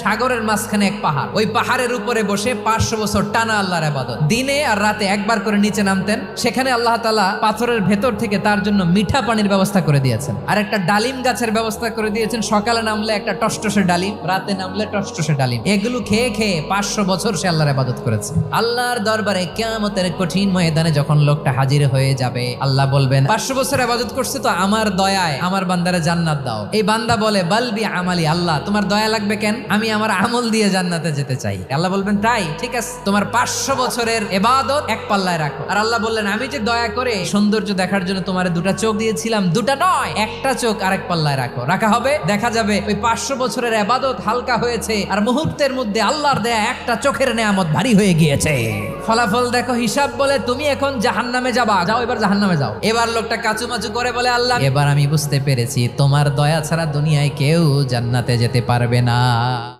সাগরের মাঝখানে এক পাহাড়, ওই পাহাড়ের উপরে বসে 500 বছর টানা আল্লাহর ইবাদত। দিনে আর রাতে একবার করে নিচে নামতেন। সেখানে আল্লাহ তাআলা পাথরের ভেতর থেকে তার জন্য মিঠা পানির ব্যবস্থা করে দিয়েছেন, আর একটা ডালিম গাছের ব্যবস্থা করে দিয়েছেন। সকালে নামলে একটা টসটসে ডালিম, রাতে নামলে টসটসে ডালিম। এগুলো খেয়ে খেয়ে 500 বছর সে আল্লাহর ইবাদত করেছে। আল্লাহর দরবারে কিয়ামতের কঠিন ময়দানে যখন লোকটা হাজির হয়ে যাবে, আল্লাহ বলবেন 500 বছর ইবাদত করছে তো আমার দয়ায় আমার বান্দারে জান্নাত দাও। এই বান্দা বলে বালবি আমালি, আল্লাহ তোমার দয়া লাগবে কেন, আমি আমার আমল দিয়ে জান্নাতে যেতে চাই। আল্লাহ বলবেন তাই, ঠিক আছে, তোমার 500 বছরের ইবাদত এক পাল্লায় রাখো। আর আল্লাহ বললেন আমি যে দয়া করে সৌন্দর্য দেখার জন্য তোমার দুটা চোখ দিয়েছিলাম, দুটা নয় একটা চোখ আরেক পাল্লায় রাখো। রাখা হবে, দেখা যাবে ওই 500 বছরের ইবাদত হালকা হয়েছে, আর মুহূর্তের মধ্যে আল্লাহর দেয়া একটা চোখের নেয়ামত ভারী হয়ে গিয়েছে। ফলাফল দেখো, হিসাব বলে তুমি এখন জাহান্নামে যাবা, যাও এবার জাহান্নামে যাও। এবার লোকটা কাচুমাচু করে বলে আল্লাহ এবার আমি বুঝতে পেরেছি তোমার দয়া ছাড়া দুনিয়ায় কেউ জান্নাতে যেতে পারবে না।